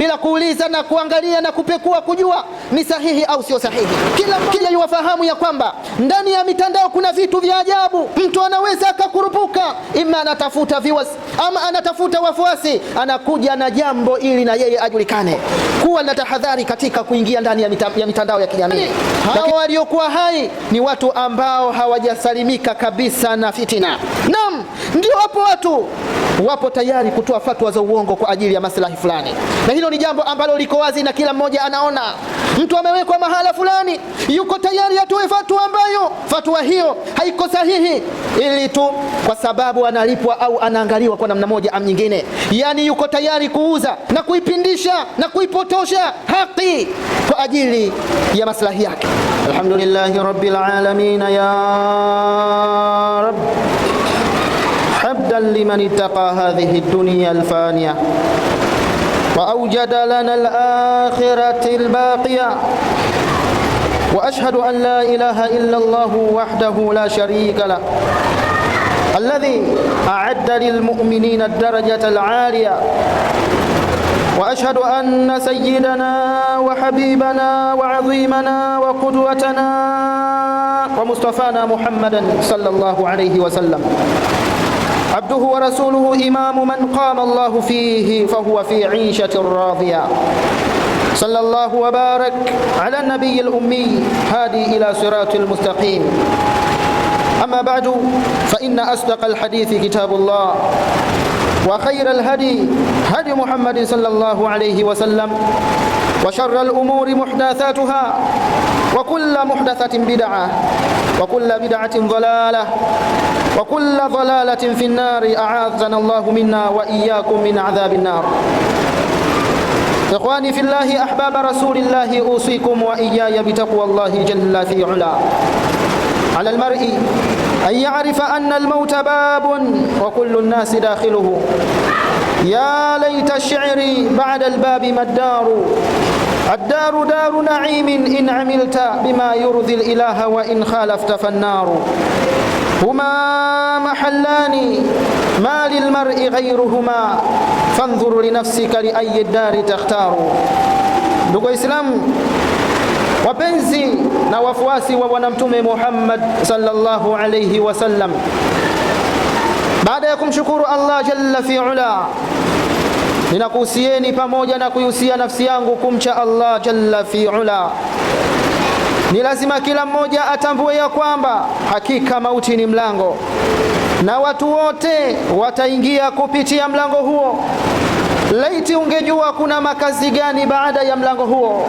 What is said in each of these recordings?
bila kuuliza na kuangalia na kupekua kujua ni sahihi au sio sahihi. Kila yuwafahamu ya kwamba ndani ya mitandao kuna vitu vya ajabu. Mtu anaweza akakurupuka, ima anatafuta viewers ama anatafuta wafuasi, anakuja na jambo ili na yeye ajulikane. Kuwa na tahadhari katika kuingia ndani ya mitandao ya kijamii. Hawa waliokuwa hai ni watu ambao hawajasalimika kabisa na fitina. Naam, ndio hapo watu wapo tayari kutoa fatwa za uongo kwa ajili ya maslahi fulani, na hilo ni jambo ambalo liko wazi na kila mmoja anaona. Mtu amewekwa mahala fulani, yuko tayari atoe fatwa ambayo fatwa hiyo haiko sahihi, ili tu kwa sababu analipwa au anaangaliwa kwa namna moja am nyingine. Yani yuko tayari kuuza na kuipindisha na kuipotosha haki kwa ajili ya maslahi yake. Alhamdulillahi rabbil alamin ya Rabb, hamdan liman ittaqa hadhihi ad-dunya al-faniya وأوجد لنا الآخرة الباقية وأشهد أن لا إله إلا الله وحده لا شريك له الذي أعد للمؤمنين الدرجة العالية وأشهد أن سيدنا وحبيبنا وعظيمنا وقدوتنا ومصطفانا محمدا صلى الله عليه وسلم عبده ورسوله إمام من قام الله فيه فهو في عيشة راضية صلى الله وبارك على النبي الأمي هادي إلى صراط المستقيم. أما بعد فإن أصدق الحديث كتاب الله وخير الهدي هدي محمد صلى الله عليه وسلم وشر الأمور محدثاتها وكل محدثة بدعة وكل بدعة ضلالة وكل ضلالة في النار أعاذنا الله منا وإياكم من عذاب النار. إخواني في الله أحباب رسول الله أوصيكم وإياي بتقوى الله جل في علاه. على المرء أن يعرف أن الموت باب وكل الناس داخله. يا ليت الشعر بعد الباب ما الدار، الدار دار نعيم إن عملت بما يرضي الإله وإن خالفت فالنار. هما محلان ما للمرء غيرهما فانظر لنفسك لأي الدار تختار. ndugu Waislamu wapenzi na wafuasi wa bwana mtume Muhammad sallallahu alayhi wasallam, baada ya kumshukuru Allah jalla fi ula, ninakuhusieni pamoja na kuihusia nafsi yangu kumcha Allah jalla fi ula. Ni lazima kila mmoja atambue ya kwamba hakika mauti ni mlango na watu wote wataingia kupitia mlango huo. Laiti ungejua kuna makazi gani baada ya mlango huo.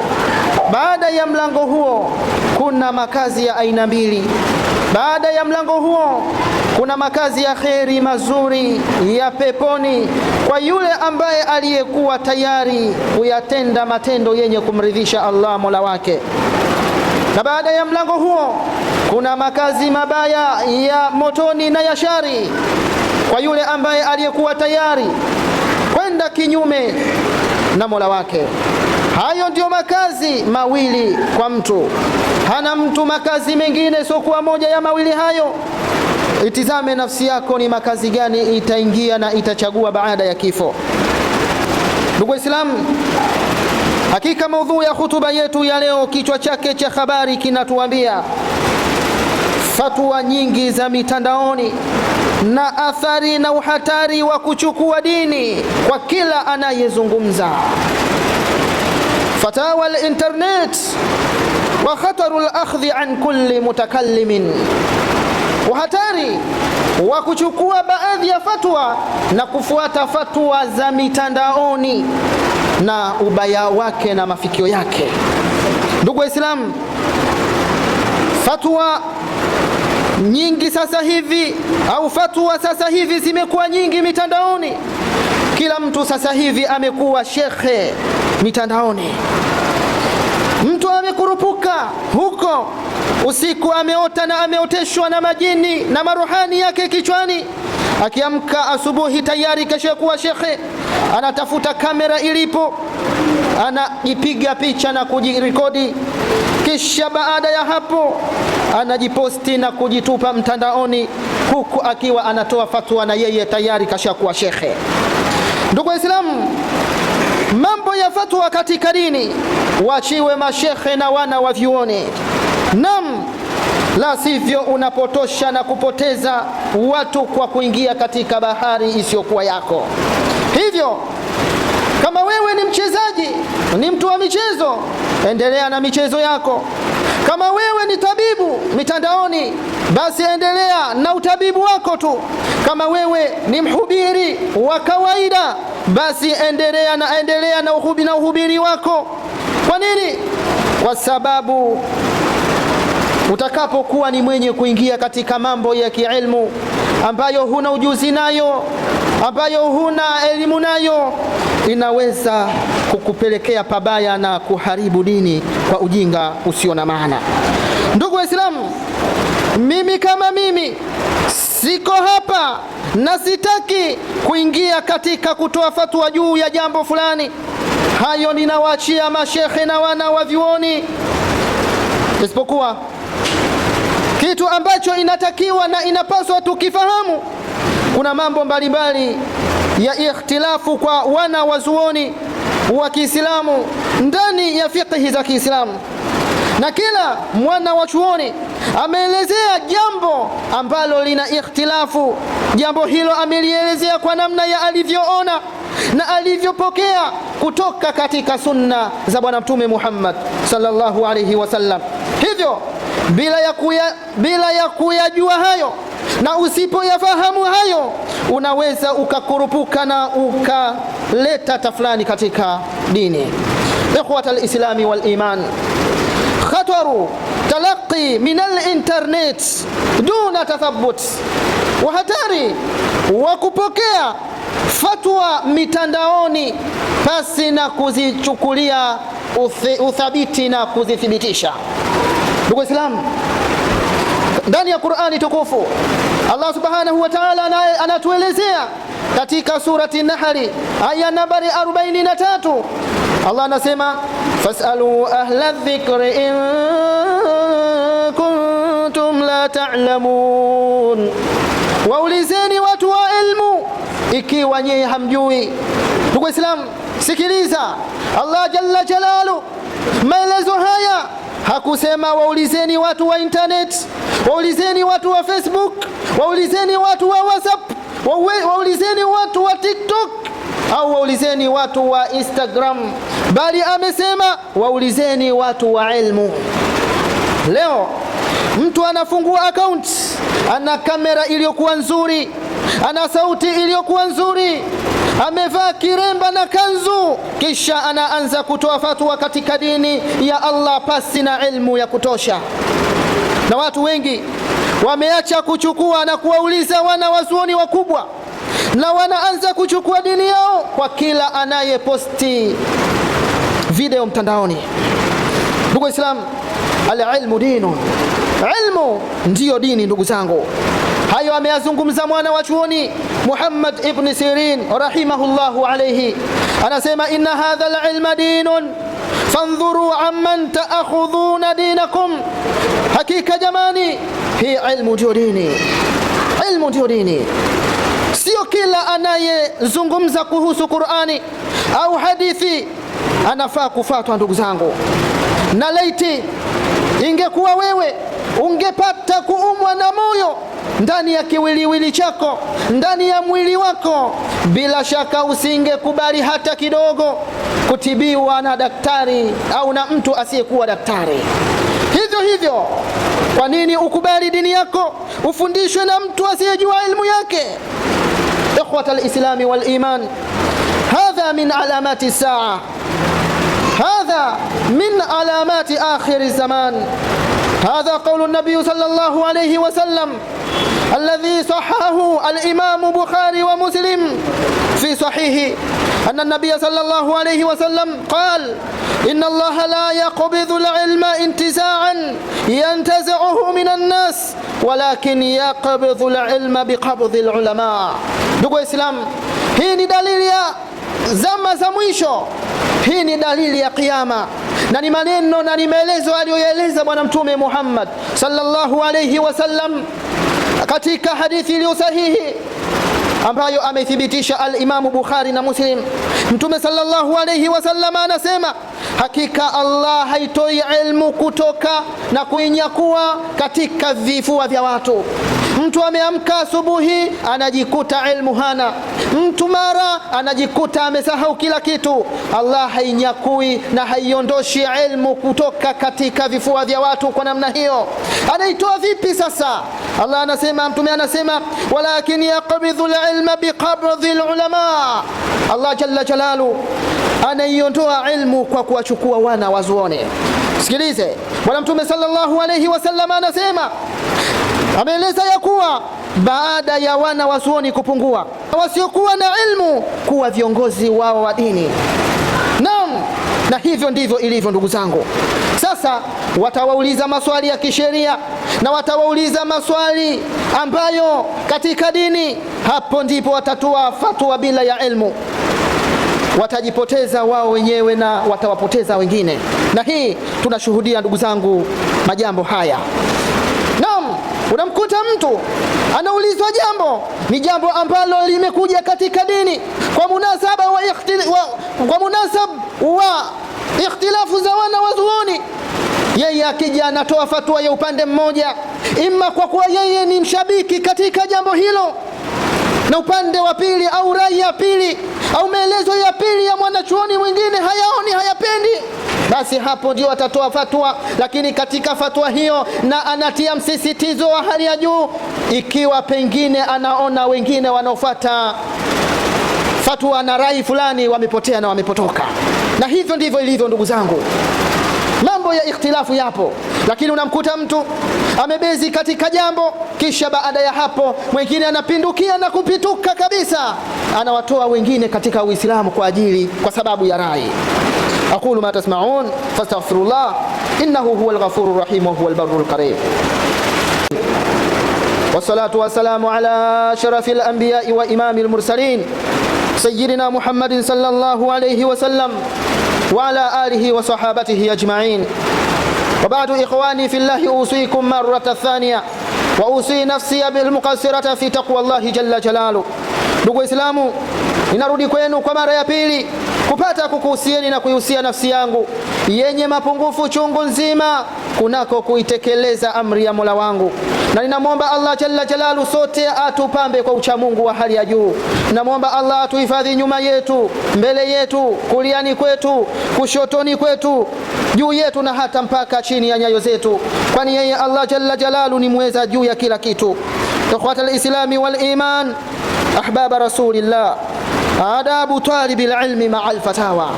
Baada ya mlango huo kuna makazi ya aina mbili. Baada ya mlango huo kuna makazi ya kheri mazuri ya peponi kwa yule ambaye aliyekuwa tayari kuyatenda matendo yenye kumridhisha Allah Mola wake. Na baada ya mlango huo kuna makazi mabaya ya motoni na ya shari kwa yule ambaye aliyekuwa tayari kwenda kinyume na Mola wake. Hayo ndio makazi mawili kwa mtu. Hana mtu makazi mengine sio kwa moja ya mawili hayo. Itizame nafsi yako ni makazi gani itaingia na itachagua baada ya kifo. Ndugu Waislamu, hakika maudhui ya hutuba yetu ya leo, kichwa chake cha habari kinatuambia fatwa nyingi za mitandaoni na athari na uhatari wa kuchukua dini kwa kila anayezungumza. Fatawa al-internet wa khataru al-akhdhi an kulli mutakallimin, uhatari wa kuchukua baadhi ya fatwa na kufuata fatwa za mitandaoni na ubaya wake na mafikio yake. Ndugu Waislamu, fatwa nyingi sasa hivi au fatwa sasa hivi zimekuwa nyingi mitandaoni. Kila mtu sasa hivi amekuwa shekhe mitandaoni. Mtu amekurupuka huko usiku, ameota na ameoteshwa na majini na maruhani yake kichwani. Akiamka asubuhi tayari kashakuwa shekhe, anatafuta kamera ilipo, anajipiga picha na kujirekodi, kisha baada ya hapo anajiposti na kujitupa mtandaoni, huku akiwa anatoa fatwa na yeye tayari kashakuwa shekhe. Ndugu Waislamu, mambo ya fatwa katika dini wachiwe mashekhe na wana wa vyuoni. Naam, la sivyo unapotosha na kupoteza watu kwa kuingia katika bahari isiyokuwa yako. Hivyo kama wewe ni mchezaji, ni mtu wa michezo, endelea na michezo yako. Kama wewe ni tabibu mitandaoni, basi endelea na utabibu wako tu. Kama wewe ni mhubiri wa kawaida, basi endelea na uhubiri wako. Kwa nini? Kwa sababu utakapokuwa ni mwenye kuingia katika mambo ya kiilmu ambayo huna ujuzi nayo, ambayo huna elimu nayo, inaweza kukupelekea pabaya na kuharibu dini kwa ujinga usio na maana. Ndugu Waislamu, mimi kama mimi siko hapa na sitaki kuingia katika kutoa fatwa juu ya jambo fulani. Hayo ninawaachia mashekhe na wana wa vyuoni, isipokuwa kitu ambacho inatakiwa na inapaswa tukifahamu, kuna mambo mbalimbali ya ikhtilafu kwa wana wa zuoni wa Kiislamu ndani ya fiqhi za Kiislamu, na kila mwana wa chuoni ameelezea jambo ambalo lina ikhtilafu. Jambo hilo amelielezea kwa namna ya alivyoona na alivyopokea kutoka katika sunna za Bwana Mtume Muhammad sallallahu alayhi wasallam. Hivyo bila ya kuyajua hayo na usipoyafahamu hayo, unaweza ukakurupuka na ukaleta tafulani katika dini. Ikhwata al-islami wal iman, khataru talaqi min al-internet duna tathabbut, wa hatari wa kupokea fatwa mitandaoni pasi na kuzichukulia uthabiti na kuzithibitisha. Ndugu Waislamu, ndani ya Qur'ani tukufu Allah subhanahu wa ta'ala anatuelezea katika surati Nahli aya nambari 43. Allah anasema, fasalu ahla dhikri in kuntum la ta'lamun, waulizeni watu wa ilmu ikiwa nyinyi hamjui. Ndugu Waislamu, sikiliza, Allah jalla jalalu maelezo haya hakusema waulizeni watu wa internet, waulizeni watu wa Facebook, waulizeni watu wa WhatsApp, waulizeni watu wa TikTok au waulizeni watu wa Instagram, bali amesema waulizeni watu wa ilmu. Leo mtu anafungua account, ana kamera iliyokuwa nzuri, ana sauti iliyokuwa nzuri, amevaa kiremba na kanzu, kisha anaanza kutoa fatwa katika dini ya Allah pasi na ilmu ya kutosha. Na watu wengi wameacha kuchukua na kuwauliza wana wazuoni wakubwa, na wanaanza kuchukua dini yao kwa kila anayeposti video mtandaoni. Ndugu Islam, al-ilmu dinu, ilmu ndiyo dini. Ndugu zangu, hayo ameyazungumza mwana wa chuoni Muhammad ibn Sirin rahimahullahu alayhi. Anasema, inna hadha al-ilma dinun fandhuru amman ta'khudhuna dinakum, hakika jamani, hii ilmu ndiyo dini. Ilmu ndiyo dini. Sio kila anayezungumza kuhusu Qur'ani au hadithi anafaa kufuatwa. Ndugu zangu, na laiti ingekuwa wewe ungepata kuumwa na moyo ndani ya kiwiliwili chako, ndani ya mwili wako, bila shaka usingekubali hata kidogo kutibiwa na daktari au na mtu asiyekuwa daktari. Hivyo hivyo, kwa nini ukubali dini yako ufundishwe na mtu asiyejua ilmu yake? Ikhwata al-islami wal iman, hadha min alamati saa, hadha min alamati akhir zaman. هذا قول النبي صلى الله عليه وسلم الذي صححه الإمام بخاري ومسلم في صحيحه، أن النبي صلى الله عليه وسلم قال: إن الله لا يقبض العلم انتزاعا ينتزعه من الناس ولكن يقبض العلم بقبض العلماء. Ndugu Islam, hii ni dalili ya zama za mwisho, hii ni dalili ya kiyama, na ni maneno na ni maelezo aliyoeleza Bwana Mtume Muhammad sallallahu alayhi wasallam katika hadithi iliyo sahihi ambayo amethibitisha al-Imam Bukhari na Muslim, Mtume sallallahu alayhi wasallam anasema, hakika Allah haitoi ilmu kutoka na kuinyakua katika vifua vya watu. Mtu ameamka asubuhi anajikuta ilmu hana, mtu mara anajikuta amesahau kila kitu. Allah hainyakui na haiondoshi ilmu kutoka katika vifua vya watu kwa namna hiyo. Anaitoa vipi sasa? Allah anasema, Mtume anasema, walakin yaqbidhu alilma biqabdhi alulama. Allah jalla jalalu anaiondoa ilmu kwa kuwachukua wana wazuoni. Sikilize, Bwana Mtume sallallahu alayhi wasallam anasema, ameeleza ya kuwa baada ya wana wazuoni kupungua, wasiokuwa na ilmu kuwa viongozi wao wa dini. Naam, na hivyo ndivyo ilivyo ndugu zangu. Sasa watawauliza maswali ya kisheria na watawauliza maswali ambayo katika dini, hapo ndipo watatoa fatwa bila ya ilmu. Watajipoteza wao wenyewe na watawapoteza wengine, na hii tunashuhudia ndugu zangu majambo haya. Naam, unamkuta mtu anaulizwa jambo, ni jambo ambalo limekuja katika dini kwa munasaba wa ikhtilafu za wana wazuoni. Yeye akija anatoa fatwa ya upande mmoja, ima kwa kuwa yeye ni mshabiki katika jambo hilo, na upande wa pili au rai ya pili au maelezo ya pili ya mwanachuoni mwingine hayaoni, hayapendi, basi hapo ndio atatoa fatwa. Lakini katika fatwa hiyo na anatia msisitizo wa hali ya juu, ikiwa pengine anaona wengine wanaofuata fatwa na rai fulani wamepotea na wamepotoka. Na hivyo ndivyo ilivyo ndugu zangu. Mambo ya ikhtilafu yapo, lakini unamkuta mtu amebezi katika jambo, kisha baada ya hapo mwingine anapindukia na kupituka kabisa, anawatoa wengine katika Uislamu kwa sababu ya rai. Aqulu ma tasma'un fastaghfirullah innahu huwal ghafurur rahim wa huwal barrul karim. Wassalatu wassalamu ala ashrafil anbiya'i wa imamil mursalin sayyidina Muhammadin sallallahu alayhi wa sallam wa ala alihi wa sahabatihi ajma'in. Wa ba'du, ikhwani fillahi, usikum marratan thaniya wa usi nafsi bil muqassirati fi taqwallahi jalla jalalu. Ndugu Waislamu, ninarudi kwenu kwa mara ya pili kupata kukuhusieni na kuihusia nafsi yangu yenye mapungufu chungu nzima kunako kuitekeleza amri ya Mola wangu, na ninamwomba Allah jalla jalalu sote atupambe kwa uchamungu wa hali ya juu. Ninamwomba Allah atuhifadhi nyuma yetu, mbele yetu, kuliani kwetu, kushotoni kwetu, juu yetu na hata mpaka chini ya nyayo zetu, kwani yeye Allah jalla jalalu ni mweza juu ya kila kitu. Ikhwata al-islami wal iman, ahbaba rasulillah, adabu talibil ilmi ma'al fatawa,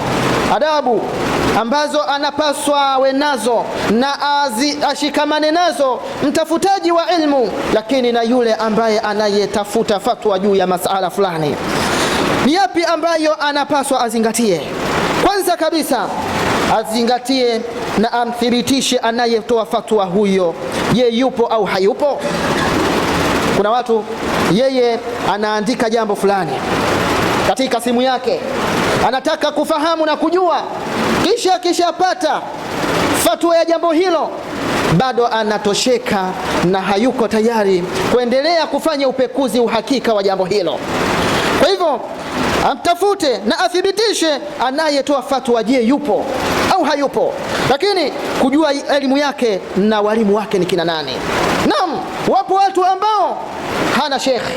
adabu ambazo anapaswa awe nazo na ashikamane nazo mtafutaji wa ilmu, lakini na yule ambaye anayetafuta fatwa juu ya masala fulani. Ni yapi ambayo anapaswa azingatie? Kwanza kabisa azingatie na amthibitishe anayetoa fatwa huyo, je, yupo au hayupo? Kuna watu yeye anaandika jambo fulani katika simu yake, anataka kufahamu na kujua, kisha pata fatwa ya jambo hilo, bado anatosheka na hayuko tayari kuendelea kufanya upekuzi uhakika wa jambo hilo. Kwa hivyo amtafute na athibitishe anayetoa fatwa, je, yupo au hayupo, lakini kujua elimu yake na walimu wake ni kina nani. Naam, wapo watu ambao hana shekhi,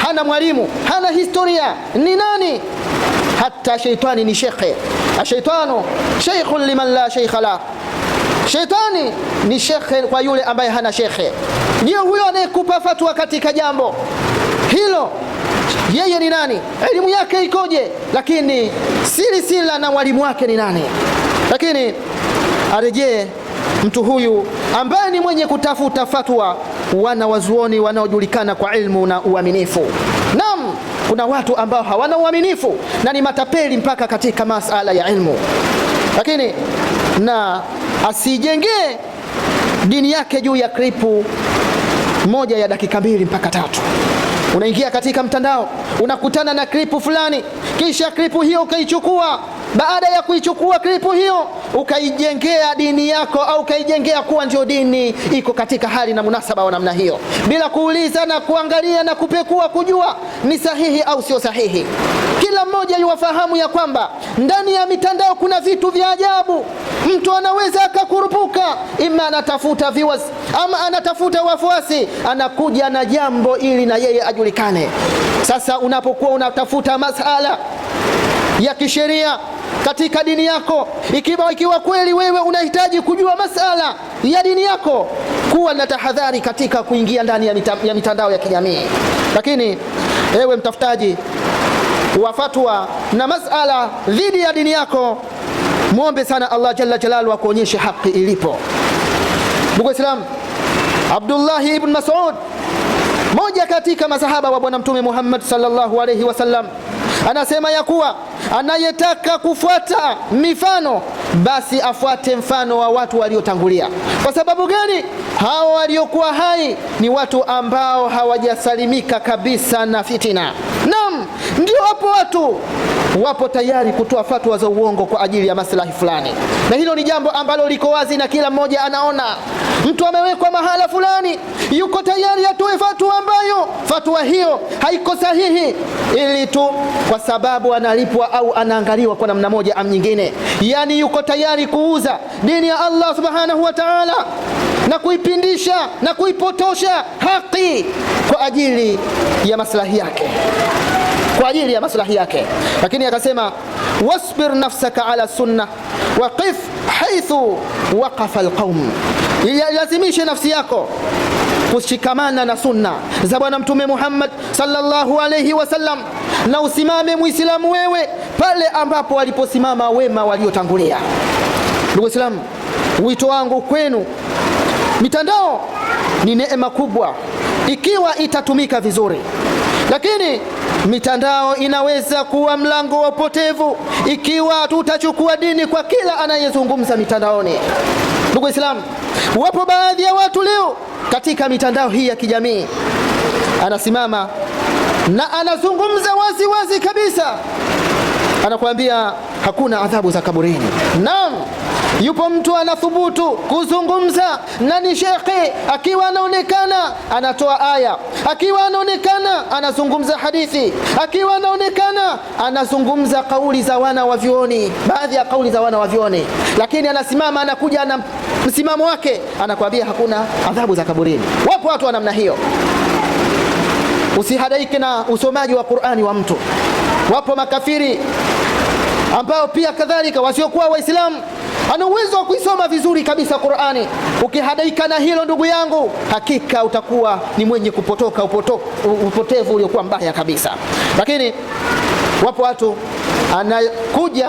hana mwalimu, hana historia, ni nani? Hata shaitani ni shekhe. Ashaitanu sheikhun liman la sheikha la, shaitani ni shekhe kwa yule ambaye hana shekhe. Ndio huyo anayekupa fatwa katika jambo hilo. Yeye ni nani? Elimu yake ikoje? Lakini sila na walimu wake ni nani? Lakini arejee mtu huyu ambaye ni mwenye kutafuta fatwa wana wazuoni wanaojulikana kwa ilmu na uaminifu. Naam, kuna watu ambao hawana uaminifu na ni matapeli mpaka katika masala ya ilmu, lakini na asijengee dini yake juu ya klipu moja ya dakika 2 mpaka 3. Unaingia katika mtandao unakutana na klipu fulani, kisha klipu hiyo ukaichukua baada ya kuichukua klipu hiyo ukaijengea dini yako, au ukaijengea kuwa ndio dini iko katika hali na munasaba wa namna hiyo, bila kuuliza na kuangalia na kupekua kujua ni sahihi au sio sahihi. Kila mmoja yuwafahamu ya kwamba ndani ya mitandao kuna vitu vya ajabu. Mtu anaweza akakurupuka, ima anatafuta viewers ama anatafuta wafuasi, anakuja na jambo ili na yeye ajulikane. Sasa unapokuwa unatafuta masala ya kisheria katika dini yako, ikiwa kweli wewe unahitaji kujua masala ya dini yako, kuwa na tahadhari katika kuingia ndani ya mitandao ya kijamii. Lakini ewe mtafutaji wa fatwa na masala dhidi ya dini yako, muombe sana Allah jalla jalaluhu akuonyeshe haki ilipo. Ndugu Islam, Abdullah ibn Mas'ud, moja katika masahaba wa bwana Mtume Muhammad sallallahu alayhi wasallam, anasema ya kuwa anayetaka kufuata mifano basi afuate mfano wa watu waliotangulia. Kwa sababu gani? Hao waliokuwa hai ni watu ambao hawajasalimika kabisa na fitina. Naam, ndio hapo watu wapo tayari kutoa fatwa za uongo kwa ajili ya maslahi fulani, na hilo ni jambo ambalo liko wazi na kila mmoja anaona. Mtu amewekwa mahala fulani, yuko tayari atoe fatwa ambayo fatwa hiyo haiko sahihi, ili tu kwa sababu analipwa au anaangaliwa kwa namna moja au nyingine. Yani yuko tayari kuuza dini ya Allah subhanahu wa ta'ala na kuipindisha na kuipotosha haki kwa ajili ya maslahi yake, kwa ajili ya maslahi yake. Lakini akasema wasbir nafsaka ala sunna waqif haithu waqafa alqaum, ilazimishe nafsi yako kushikamana na sunna za bwana Mtume Muhammad sallallahu alayhi wasallam, na usimame muislamu wewe pale ambapo waliposimama wema waliotangulia. Ndugu Islam, wito wangu kwenu, mitandao ni neema kubwa ikiwa itatumika vizuri, lakini mitandao inaweza kuwa mlango wa upotevu ikiwa tutachukua dini kwa kila anayezungumza mitandaoni. Ndugu Islam, wapo baadhi ya watu leo katika mitandao hii ya kijamii anasimama na anazungumza wazi wazi kabisa, anakuambia hakuna adhabu za kaburini. Naam, yupo mtu anathubutu kuzungumza na ni shekhi, akiwa anaonekana anatoa aya, akiwa anaonekana anazungumza hadithi, akiwa anaonekana anazungumza kauli za wana wa vyuoni, baadhi ya kauli za wana wa vyuoni, lakini anasimama anakuja na msimamo wake, anakuambia hakuna adhabu za kaburini. Wapo watu wa namna hiyo. Usihadaike na usomaji wa Qur'ani wa mtu. Wapo makafiri ambao pia kadhalika wasiokuwa Waislamu ana uwezo wa kuisoma vizuri kabisa Qur'ani. Ukihadaika na hilo, ndugu yangu, hakika utakuwa ni mwenye kupotoka upotevu uliokuwa mbaya kabisa. Lakini wapo watu anakuja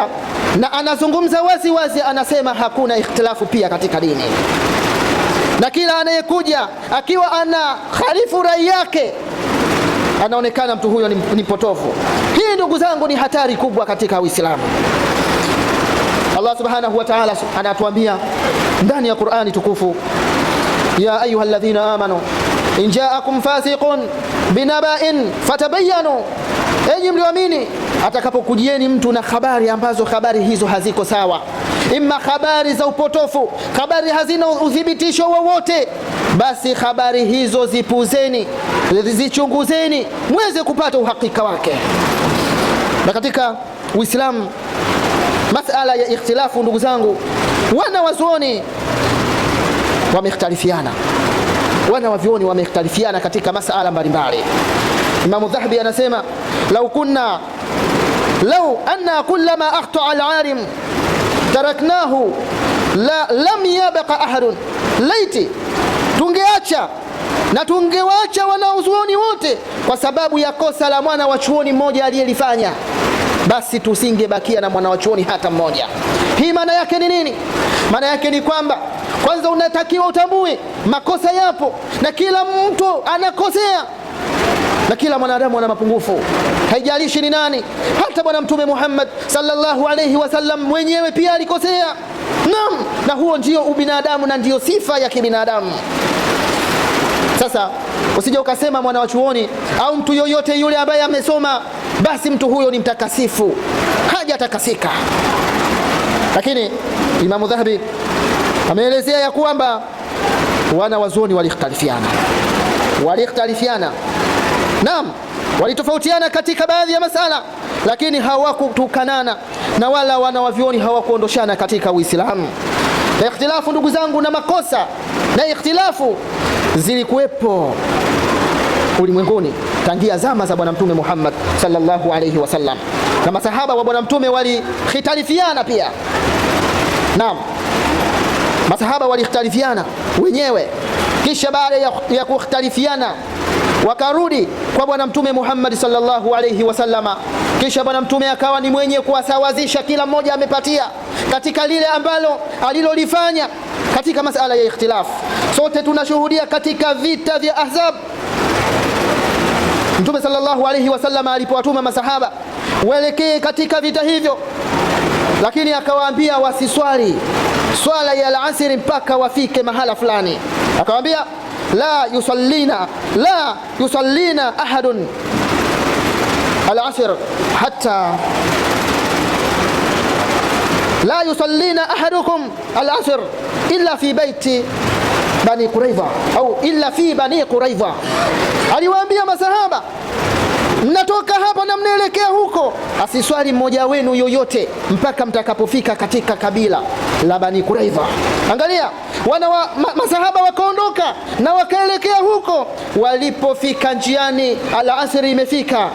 na anazungumza wazi wazi, anasema hakuna ikhtilafu pia katika dini, na kila anayekuja akiwa ana khalifu rai yake anaonekana mtu huyo ni potofu. Hii ndugu zangu ni hatari kubwa katika Uislamu. Allah subhanahu wa ta'ala anatuambia ndani ya Qur'ani tukufu, ya ayyuhalladhina amanu in ja'akum fasiqun binaba'in fatabayyanu, enyi mlioamini, atakapokujieni mtu na habari ambazo habari hizo haziko sawa, imma habari za upotofu, habari hazina uthibitisho wowote, basi habari hizo zipuzeni, zichunguzeni, muweze kupata uhakika wake. Na katika Uislamu masala ya ikhtilafu, ndugu zangu, wana wazuoni wamekhtalifiana, wana wavyuoni wamekhtalifiana katika masala mbalimbali. Imam Dhahabi anasema lau anna kullama akhta al-alim taraknahu lam yabqa ahadun, laiti tungeacha na tungewacha wanazuoni wote kwa sababu ya kosa la mwana wa chuoni mmoja aliyelifanya, basi tusingebakia na mwana wa chuoni hata mmoja. Hii maana yake ni nini? Maana yake ni kwamba kwanza unatakiwa utambue makosa yapo, na kila mtu anakosea, na kila mwanadamu ana mapungufu, haijalishi ni nani. Hata bwana Mtume Muhammad sallallahu alayhi wasallam mwenyewe pia alikosea. Naam, na huo ndio ubinadamu na ndio sifa ya kibinadamu. Sasa usije ukasema mwana wa chuoni au mtu yoyote yule ambaye amesoma basi mtu huyo ni mtakasifu. Hajatakasika. Lakini Imamu Dhahabi ameelezea ya kwamba wana wazuoni walikhtalifiana. Naam, walitofautiana katika baadhi ya masala, lakini hawakutukanana na wala wanawavyoni hawakuondoshana katika Uislamu. Na ikhtilafu, ndugu zangu, na makosa na ikhtilafu zilikuwepo ulimwenguni tangia zama za Bwana Mtume Muhammad sallallahu alayhi wasallam, na masahaba wa Bwana Mtume walikhitalifiana pia. Naam, masahaba walikhitalifiana wenyewe, kisha baada ya kukhtalifiana wakarudi kwa Bwana Mtume Muhammad sallallahu alayhi wasallama, kisha Bwana Mtume akawa ni mwenye kuwasawazisha, kila mmoja amepatia katika lile ambalo alilolifanya katika masala ya ikhtilaf. Sote tunashuhudia katika vita vya Ahzab, Mtume sallallahu alayhi wasallama alipowatuma masahaba waelekee katika vita hivyo, lakini akawaambia wasiswali swala ya al-asr mpaka wafike mahala fulani. Akawaambia la yusallina ahadun al-asr hatta la yusallina ahadukum al-asr illa fi baiti Bani Quraidha au illa fi Bani Quraidha. Aliwaambia masahaba, mnatoka hapa na mnaelekea huko, asiswali mmoja wenu yoyote mpaka mtakapofika katika kabila la Bani Quraidha. Angalia, masahaba wakaondoka na wakaelekea huko. Walipofika njiani, al-asri imefika.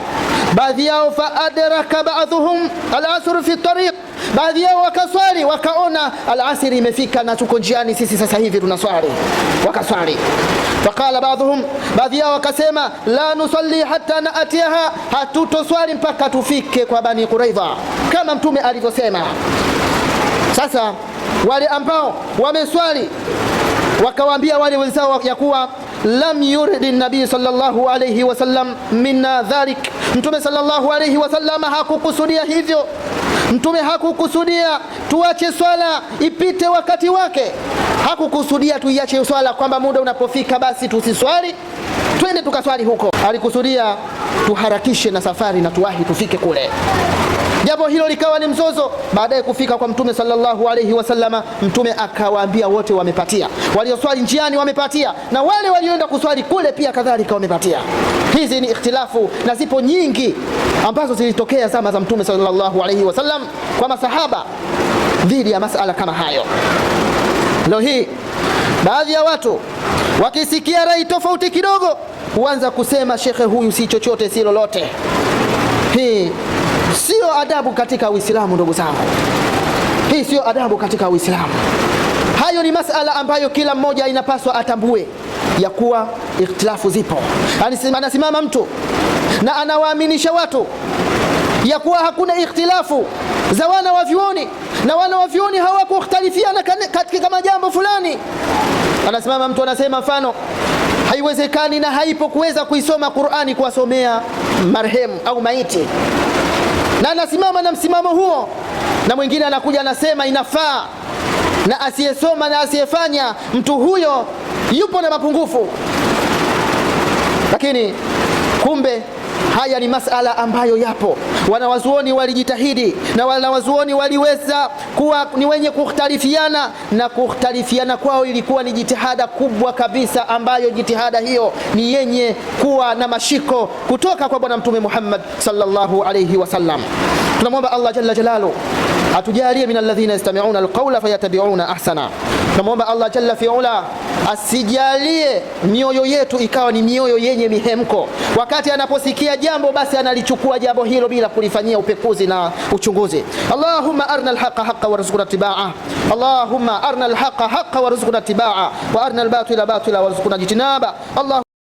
Baadhi yao faadraka ba'dhum al-asr fi tariq, baadhi yao wakaswali, wakaona al-asri imefika na tuko njiani sisi sasa hivi tunaswali, wakaswali. Faqala ba'dhum, baadhi yao wakasema la nusalli hatta naatiha, hatutoswali mpaka tufike kwa Bani Quraidha kama Mtume alivyosema. Sasa wale ambao wameswali wakawaambia wale wenzao ya kuwa lam yuridi nabii sallallahu alayhi wasallam minna dhalik, Mtume sallallahu alayhi wasallam hakukusudia hivyo. Mtume hakukusudia tuache swala ipite wakati wake, hakukusudia tuiache swala kwamba muda unapofika basi tusiswali twende tukaswali huko. Alikusudia tuharakishe na safari na tuwahi tufike kule. Jambo hilo likawa ni mzozo. Baadaye kufika kwa Mtume sallallahu alayhi wasallama, Mtume akawaambia wote wamepatia, walioswali njiani wamepatia, na wale walioenda kuswali kule pia kadhalika wamepatia. Hizi ni ikhtilafu na zipo nyingi ambazo zilitokea zama za Mtume sallallahu alayhi wasallam kwa masahaba dhidi ya masala kama hayo. Leo hii baadhi ya watu wakisikia rai tofauti kidogo huanza kusema shekhe huyu si chochote si lolote. Hii sio adabu katika Uislamu, ndugu zangu. Hii sio adabu katika Uislamu. Hayo ni masala ambayo kila mmoja inapaswa atambue ya kuwa ikhtilafu zipo. Anasimama mtu na anawaaminisha watu ya kuwa hakuna ikhtilafu za wana wa vyuoni na wana wa vyuoni hawakukhtalifiana katika kama jambo fulani. Anasimama mtu anasema mfano, haiwezekani na haipo kuweza kuisoma Qur'ani kuwasomea marehemu au maiti, na anasimama na msimamo huo, na mwingine anakuja anasema inafaa, na asiyesoma na asiyefanya mtu huyo yupo na mapungufu. Lakini kumbe haya ni masala ambayo yapo. Wanawazuoni walijitahidi na wanawazuoni waliweza kuwa ni wenye kukhtalifiana, na kukhtalifiana kwao ilikuwa ni jitihada kubwa kabisa, ambayo jitihada hiyo ni yenye kuwa na mashiko kutoka kwa Bwana Mtume Muhammad sallallahu alayhi wasallam. Tunamwomba Allah jalla jalalu atujalie min alladhina yastami'una alqawla fayatabi'una ahsana. Tunamwomba Allah jalla fi'ala asijalie mioyo yetu ikawa ni mioyo yenye mihemko. Wakati anaposikia jambo basi analichukua jambo hilo bila kulifanyia upekuzi na uchunguzi. Allahumma arina alhaqa haqqan warzuqna ittiba'ah. Allahumma arina alhaqa haqqan warzuqna ittiba'ah wa arina albatila batila warzuqna ijtinaba.